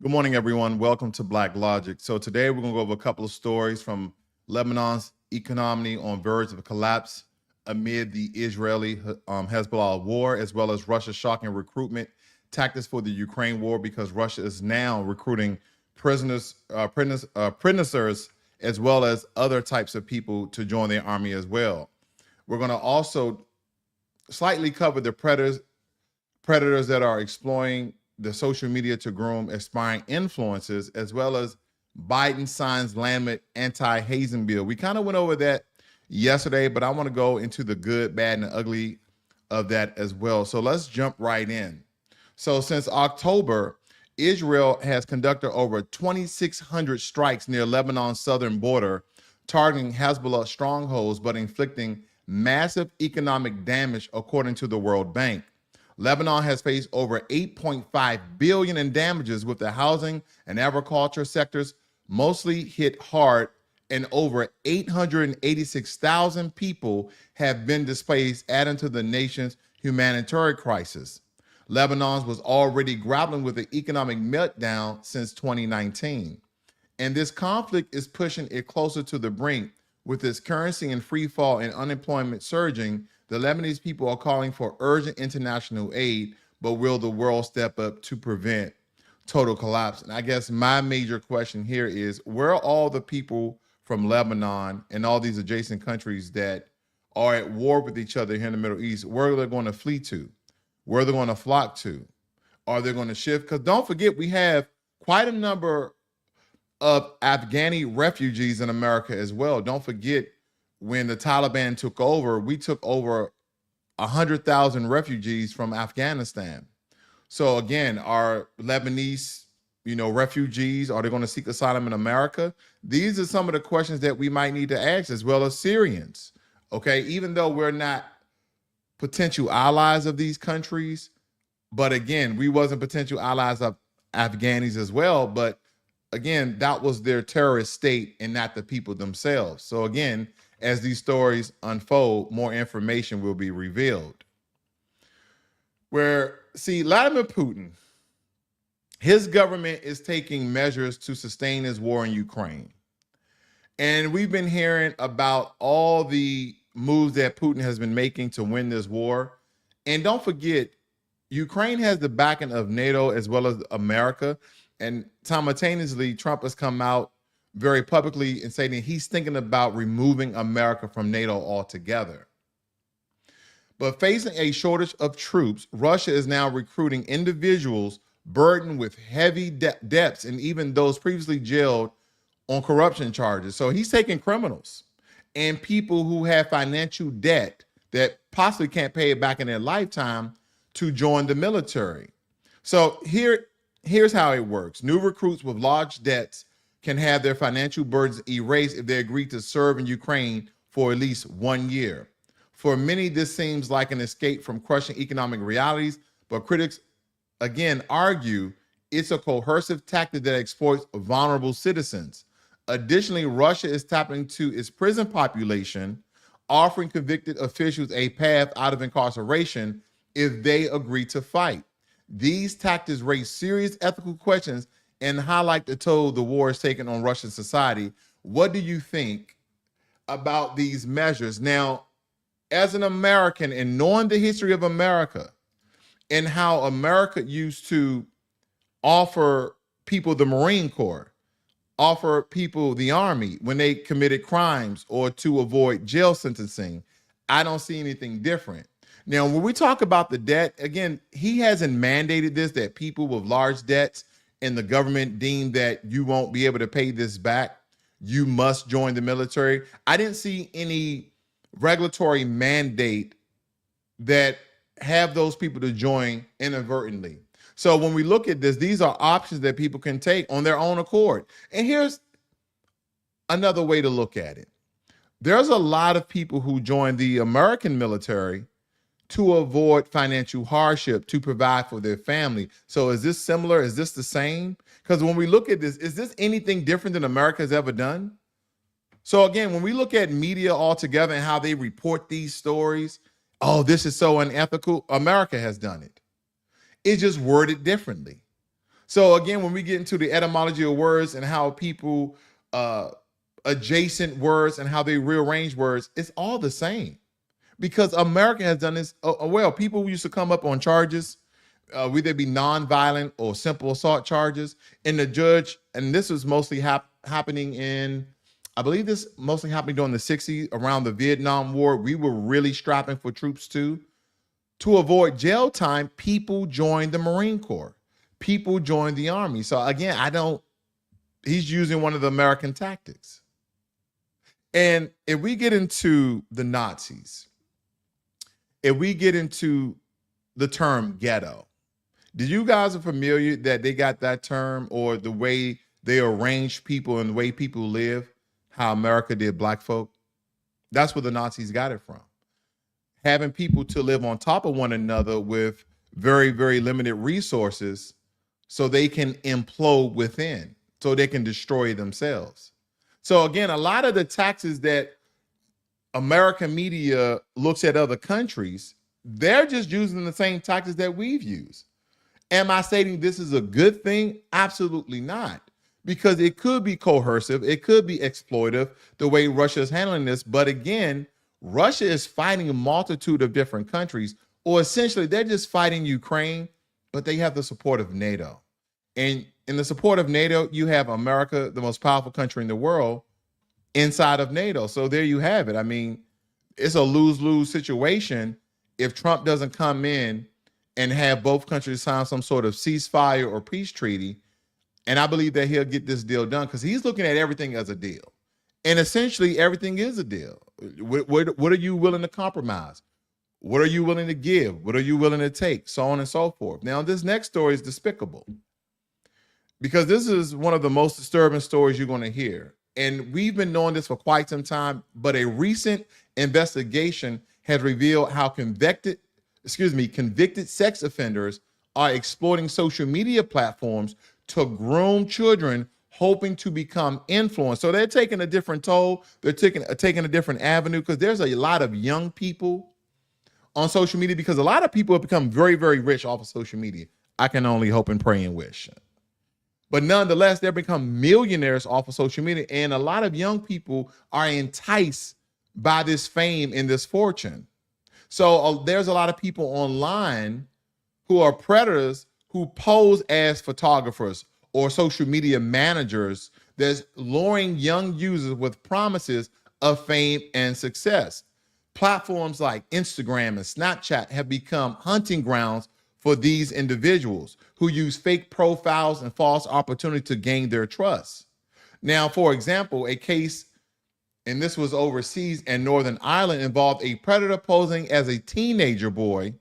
Good morning, everyone. Welcome to Black Logic. So today we're going to go over a couple of stories from Lebanon's economy on verge of collapse amid the Israeli-Hezbollah war, as well as Russia's shocking recruitment tactics for the Ukraine war, because Russia is now recruiting prisoners, as well as other types of people to join their army as well. We're going to also slightly cover the predators that are exploiting the social media to groom aspiring influencers, as well as Biden signs landmark anti-hazing bill. We kind of went over that yesterday, but I want to go into the good, bad, and ugly of that as well. So let's jump right in. So since October, Israel has conducted over 2,600 strikes near Lebanon's southern border, targeting Hezbollah strongholds, but inflicting massive economic damage, according to the World Bank. Lebanon has faced over $8.5 billion in damages, with the housing and agriculture sectors mostly hit hard, and over 886,000 people have been displaced, adding to the nation's humanitarian crisis. Lebanon was already grappling with an economic meltdown since 2019, and this conflict is pushing it closer to the brink. With its currency in free fall and unemployment surging, the Lebanese people are calling for urgent international aid, but will the world step up to prevent total collapse? And I guess my major question here is, where are all the people from Lebanon and all these adjacent countries that are at war with each other here in the Middle East? Where are they going to flee to? Where are they going to flock to? Are they going to shift? Because don't forget, we have quite a number of Afghani refugees in America as well. Don't forget, when the Taliban took over, we took over 100,000 refugees from Afghanistan. So again, are Lebanese, refugees, are they going to seek asylum in America? These are some of the questions that we might need to ask, as well as Syrians. Okay, even though we're not potential allies of these countries, but again, we wasn't potential allies of Afghanis as well, but again, that was their terrorist state and not the people themselves. So again, as these stories unfold, more information will be revealed. Vladimir Putin, his government is taking measures to sustain his war in Ukraine. And we've been hearing about all the moves that Putin has been making to win this war. And don't forget, Ukraine has the backing of NATO as well as America. And simultaneously, Trump has come out very publicly and saying he's thinking about removing America from NATO altogether. But facing a shortage of troops, Russia is now recruiting individuals burdened with heavy debts, and even those previously jailed on corruption charges. So he's taking criminals and people who have financial debt that possibly can't pay it back in their lifetime to join the military. So here's how it works. New recruits with large debts can have their financial burdens erased if they agree to serve in Ukraine for at least 1 year. For many, this seems like an escape from crushing economic realities, but critics again argue it's a coercive tactic that exploits vulnerable citizens. Additionally, Russia is tapping into its prison population, offering convicted officials a path out of incarceration if they agree to fight. These tactics raise serious ethical questions and highlight the toll the war is taking on Russian society. What do you think about these measures? Now, as an American and knowing the history of America and how America used to offer people the Marine Corps, offer people the Army when they committed crimes or to avoid jail sentencing, I don't see anything different. Now, when we talk about the debt, again, he hasn't mandated this, that people with large debts and the government deem that you won't be able to pay this back, you must join the military. I didn't see any regulatory mandate that have those people to join inadvertently. So when we look at this, these are options that people can take on their own accord. And here's another way to look at it. There's a lot of people who join the American military to avoid financial hardship, to provide for their family. So is this similar? Is this the same? Because when we look at this, is this anything different than America has ever done? So again, when we look at media altogether and how they report these stories, oh, this is so unethical, America has done it. It's just worded differently. So again, when we get into the etymology of words and how people adjacent words and how they rearrange words, it's all the same. Because America has done this well. People used to come up on charges, whether it be nonviolent or simple assault charges, and the judge, and this was mostly happening in, I believe this mostly happening during the 60s, around the Vietnam War. We were really strapping for troops too. To avoid jail time, people joined the Marine Corps. People joined the Army. So again, he's using one of the American tactics. And if we get into the Nazis, if we get into the term ghetto, did you guys are familiar that they got that term, or the way they arrange people and the way people live, how America did black folk? That's where the Nazis got it from. Having people to live on top of one another with very, very limited resources so they can implode within, so they can destroy themselves. So again, a lot of the taxes that American media looks at other countries, they're just using the same tactics that we've used. Am I stating this is a good thing? Absolutely not. Because it could be coercive, it could be exploitive, the way Russia is handling this. But again, Russia is fighting a multitude of different countries, or essentially they're just fighting Ukraine, but they have the support of NATO. And in the support of NATO, you have America, the most powerful country in the world, inside of NATO. So there you have it. I mean, it's a lose-lose situation if Trump doesn't come in and have both countries sign some sort of ceasefire or peace treaty. And I believe that he'll get this deal done because he's looking at everything as a deal. And essentially everything is a deal. What are you willing to compromise? What are you willing to give? What are you willing to take? So on and so forth. Now, this next story is despicable because this is one of the most disturbing stories you're going to hear. And we've been knowing this for quite some time, but a recent investigation has revealed how convicted sex offenders are exploiting social media platforms to groom children, hoping to become influenced. So they're taking a different toll. They're taking a different avenue because there's a lot of young people on social media, because a lot of people have become very, very rich off of social media. I can only hope and pray and wish. But nonetheless, they've become millionaires off of social media. And a lot of young people are enticed by this fame and this fortune. So there's a lot of people online who are predators who pose as photographers or social media managers that's luring young users with promises of fame and success. Platforms like Instagram and Snapchat have become hunting grounds for these individuals who use fake profiles and false opportunity to gain their trust. Now, for example, a case, and this was overseas in Northern Ireland, involved a predator posing as a teenager boy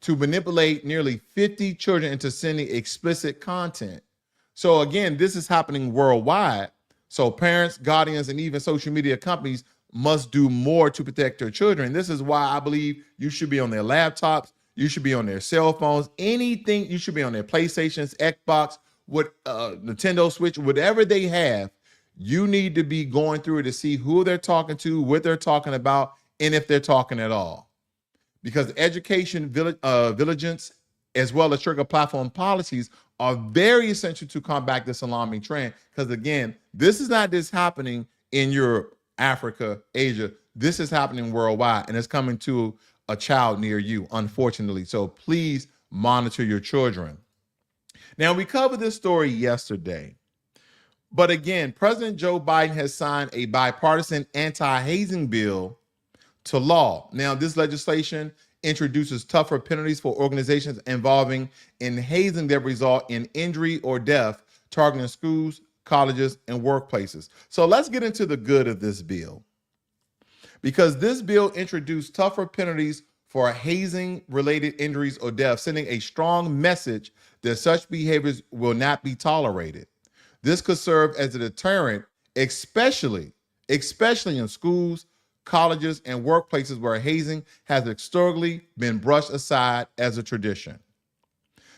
to manipulate nearly 50 children into sending explicit content. So again, this is happening worldwide. So parents, guardians, and even social media companies must do more to protect their children. This is why I believe you should be on their laptops, you should be on their cell phones, anything, you should be on their PlayStations, Xbox, Nintendo Switch, whatever they have. You need to be going through it to see who they're talking to, what they're talking about, and if they're talking at all. Because education, vigilance, as well as trigger platform policies are very essential to combat this alarming trend. Because again, this is not just happening in Europe, Africa, Asia. This is happening worldwide, and it's coming to a child near you, unfortunately. So please monitor your children. Now, we covered this story yesterday, but again, President Joe Biden has signed a bipartisan anti-hazing bill to law. Now, this legislation introduces tougher penalties for organizations involving in hazing that result in injury or death, targeting schools, colleges, and workplaces. So let's get into the good of this bill. Because this bill introduced tougher penalties for hazing-related injuries or death, sending a strong message that such behaviors will not be tolerated. This could serve as a deterrent, especially in schools, colleges, and workplaces where hazing has historically been brushed aside as a tradition.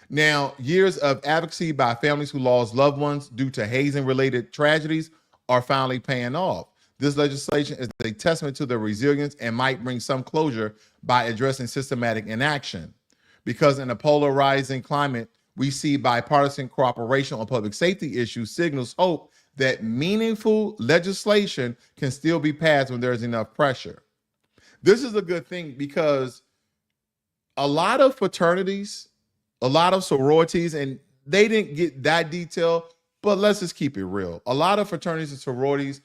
Now, years of advocacy by families who lost loved ones due to hazing-related tragedies are finally paying off. This legislation is a testament to their resilience and might bring some closure by addressing systematic inaction. Because in a polarizing climate we see bipartisan cooperation on public safety issues signals hope that meaningful legislation can still be passed when there's enough pressure. This is a good thing because a lot of fraternities, a lot of sororities, and they didn't get that detail, but let's just keep it real. A lot of fraternities and sororities,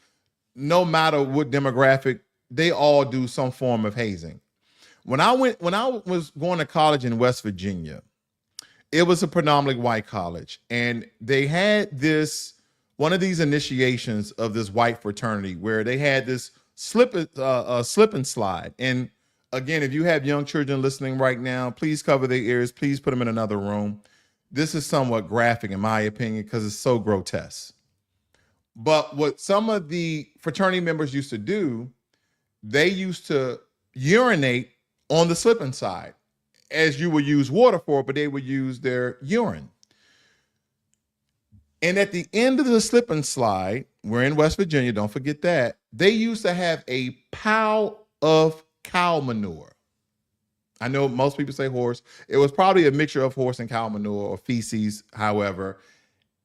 no matter what demographic, they all do some form of hazing. When I was going to college in West Virginia, it was a predominantly white college, and they had one of these initiations of this white fraternity where they had this slip and slide. And again, if you have young children listening right now, please cover their ears. Please put them in another room. This is somewhat graphic, in my opinion, because it's so grotesque. But what some of the fraternity members used to do, they used to urinate on the slip and slide, as you would use water for, but they would use their urine. And at the end of the slip and slide, we're in West Virginia, don't forget that, they used to have a pile of cow manure. I know most people say horse. It was probably a mixture of horse and cow manure or feces, however.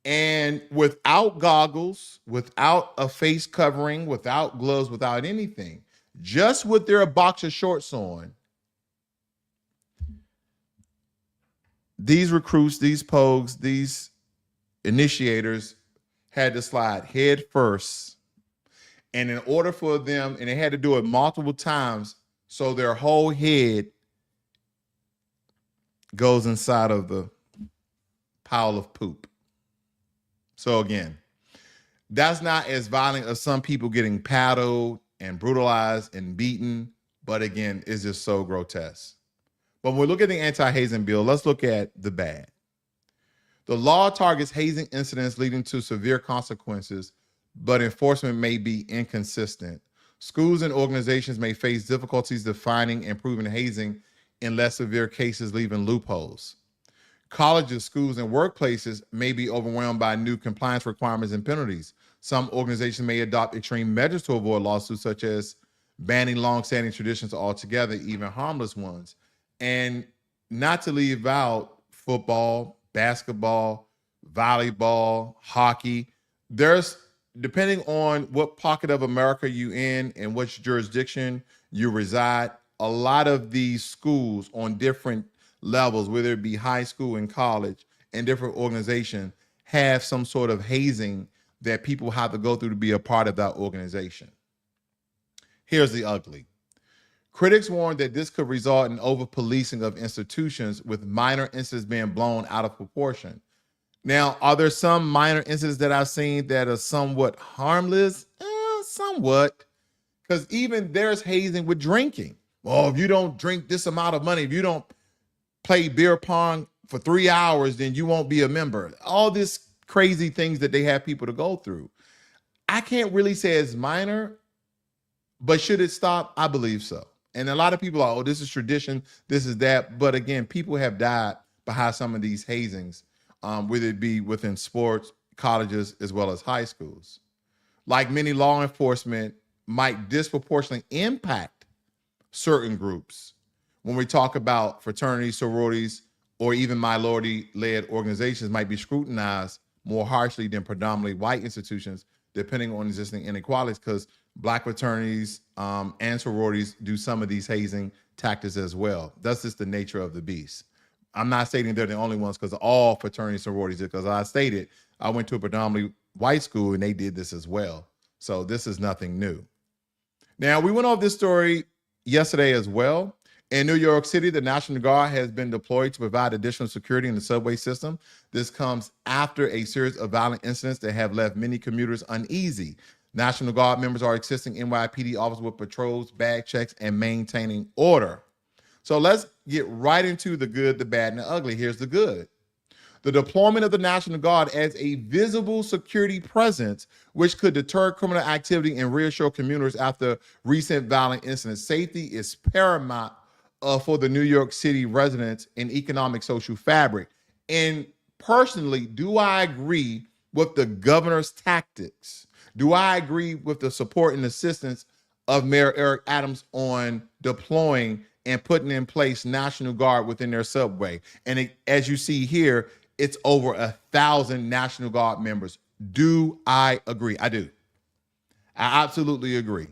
And without goggles, without a face covering, without gloves, without anything, just with their boxer shorts on, these recruits, these pogues, these initiators had to slide head first. And in order for them, and they had to do it multiple times, so their whole head goes inside of the pile of poop. So again, that's not as violent as some people getting paddled and brutalized and beaten, but again, it's just so grotesque. But when we look at the anti-hazing bill, let's look at the bad. The law targets hazing incidents leading to severe consequences, but enforcement may be inconsistent. Schools and organizations may face difficulties defining and proving hazing in less severe cases, leaving loopholes. Colleges, schools, and workplaces may be overwhelmed by new compliance requirements and penalties. Some organizations may adopt extreme measures to avoid lawsuits, such as banning long-standing traditions altogether, even harmless ones. And not to leave out football, basketball, volleyball, hockey. There's, depending on what pocket of America you're in and which jurisdiction you reside, a lot of these schools on different levels, whether it be high school and college and different organizations, have some sort of hazing that people have to go through to be a part of that organization. Here's the ugly. Critics warn that this could result in over-policing of institutions, with minor incidents being blown out of proportion. Now, are there some minor incidents that I've seen that are somewhat harmless? Somewhat, because even there's hazing with drinking. Well, if you don't drink this amount of money, if you don't play beer pong for 3 hours, then you won't be a member. All these crazy things that they have people to go through. I can't really say it's minor, but should it stop? I believe so. And a lot of people are, oh, this is tradition, this is that. But again, people have died behind some of these hazings, whether it be within sports, colleges, as well as high schools. Like many law enforcement might disproportionately impact certain groups. When we talk about fraternities, sororities, or even minority-led organizations might be scrutinized more harshly than predominantly white institutions, depending on existing inequalities, because Black fraternities and sororities do some of these hazing tactics as well. That's just the nature of the beast. I'm not stating they're the only ones, because all fraternities, sororities, because I stated I went to a predominantly white school and they did this as well. So this is nothing new. Now, we went over this story yesterday as well. In New York City, the National Guard has been deployed to provide additional security in the subway system. This comes after a series of violent incidents that have left many commuters uneasy. National Guard members are assisting NYPD officers with patrols, bag checks, and maintaining order. So let's get right into the good, the bad, and the ugly. Here's the good. The deployment of the National Guard adds a visible security presence, which could deter criminal activity and reassure commuters after recent violent incidents. Safety is paramount for the New York City residents and economic social fabric. And personally, do I agree with the governor's tactics? Do I agree with the support and assistance of Mayor Eric Adams on deploying and putting in place National Guard within their subway? And as you see here, it's over 1,000 National Guard members. Do I agree? I do. I absolutely agree.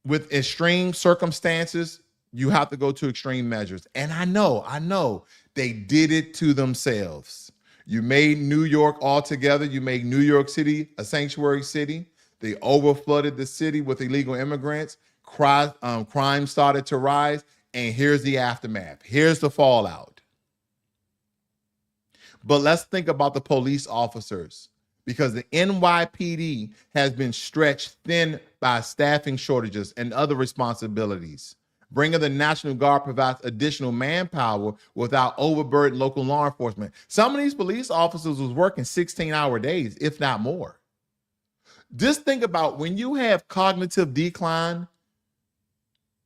With extreme circumstances, you have to go to extreme measures. And I know they did it to themselves. You made New York altogether. You made New York City a sanctuary city. They overflooded the city with illegal immigrants. Crime started to rise. And here's the aftermath. Here's the fallout. But let's think about the police officers, because the NYPD has been stretched thin by staffing shortages and other responsibilities. Bringing the National Guard provides additional manpower without overburdening local law enforcement. Some of these police officers was working 16-hour days, if not more. Just think about when you have cognitive decline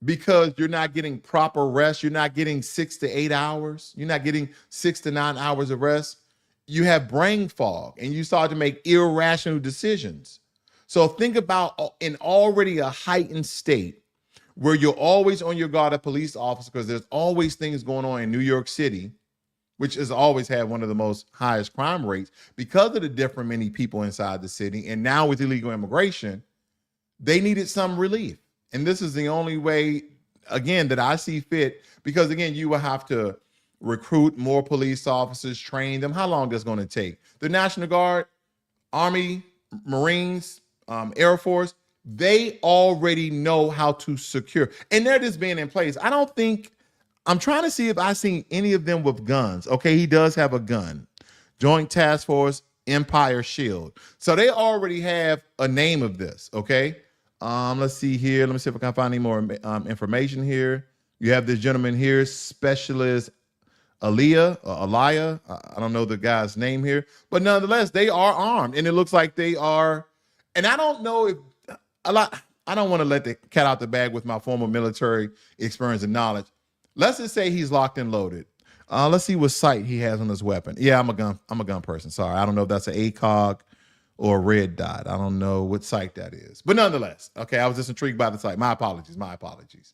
because you're not getting proper rest, you're not getting 6 to 8 hours, you're not getting 6 to 9 hours of rest, you have brain fog and you start to make irrational decisions. So think about in already a heightened state where you're always on your guard as police officer, because there's always things going on in New York City, which has always had one of the most highest crime rates because of the different many people inside the city. And now with illegal immigration, they needed some relief. And this is the only way, again, that I see fit, because again, you will have to recruit more police officers, train them. How long that's going to take? The National Guard, Army, Marines, Air Force, they already know how to secure. And they're just being in place. I'm trying to see if I've seen any of them with guns. Okay, he does have a gun. Joint Task Force, Empire Shield. So they already have a name of this, okay? Let's see here. Let me see if I can find any more information here. You have this gentleman here, Specialist Aliyah. I don't know the guy's name here, but nonetheless, they are armed, and it looks like they are. And I don't know if I don't want to let the cat out the bag with my former military experience and knowledge. Let's just say he's locked and loaded. Let's see what sight he has on his weapon. Yeah, I'm a gun person. Sorry, I don't know if that's an ACOG or a red dot. I don't know what sight that is, but nonetheless, okay, I was just intrigued by the sight. My apologies.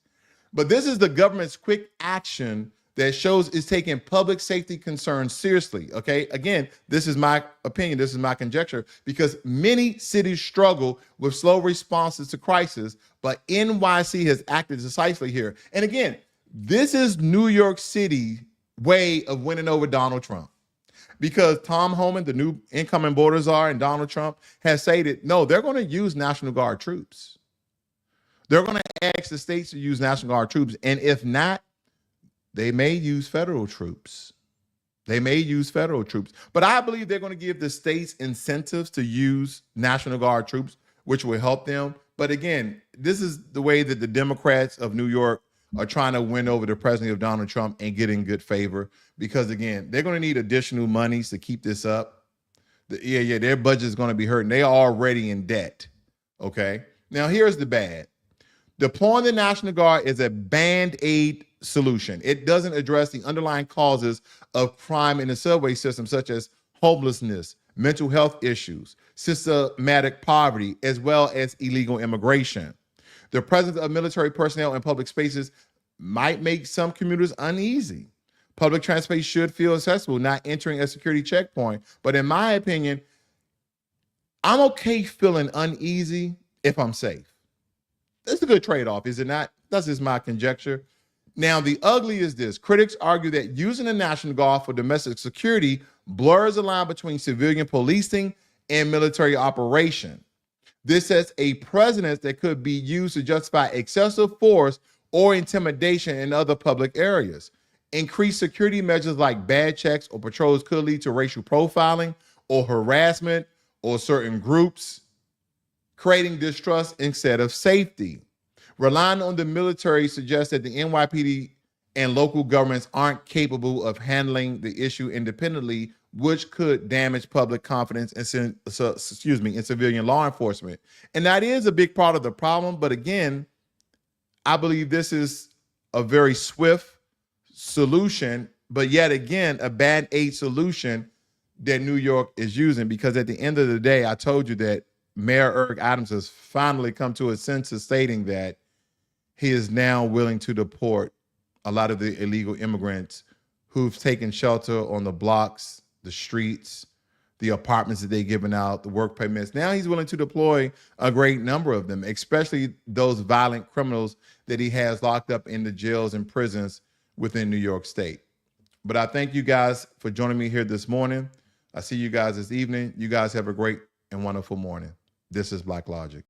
But this is the government's quick action that shows it's taking public safety concerns seriously, okay? Again, this is my opinion, this is my conjecture, because many cities struggle with slow responses to crisis, but NYC has acted decisively here. And again, this is New York City way of winning over Donald Trump, because Tom Homan, the new incoming border czar, and Donald Trump has stated, no, they're going to use National Guard troops. They're going to ask the states to use National Guard troops. And if not, they may use federal troops. But I believe they're going to give the states incentives to use National Guard troops, which will help them. But again, this is the way that the Democrats of New York are trying to win over the president of Donald Trump and get in good favor, because again, they're going to need additional monies to keep this up. Their budget is going to be hurting. They are already in debt. Okay. Now here's the bad. Deploying the National Guard is a band-aid solution. It doesn't address the underlying causes of crime in the subway system, such as homelessness, mental health issues, systematic poverty, as well as illegal immigration. The presence of military personnel in public spaces might make some commuters uneasy. Public transportation should feel accessible, not entering a security checkpoint. But in my opinion, I'm okay feeling uneasy if I'm safe. That's a good trade-off, is it not? That's just my conjecture. Now, the ugly is this. Critics argue that using the National Guard for domestic security blurs the line between civilian policing and military operation. This sets a precedent that could be used to justify excessive force or intimidation in other public areas. Increased security measures like bad checks or patrols could lead to racial profiling or harassment or certain groups, creating distrust instead of safety. Relying on the military suggests that the NYPD and local governments aren't capable of handling the issue independently, which could damage public confidence in civilian law enforcement. And that is a big part of the problem. But again, I believe this is a very swift solution, but yet again, a band-aid solution that New York is using, because at the end of the day, I told you that Mayor Eric Adams has finally come to a senses, stating that he is now willing to deport a lot of the illegal immigrants who've taken shelter on the blocks, the streets, the apartments that they've given out, the work permits. Now he's willing to deploy a great number of them, especially those violent criminals that he has locked up in the jails and prisons within New York State. But I thank you guys for joining me here this morning. I see you guys this evening. You guys have a great and wonderful morning. This is Black Logic.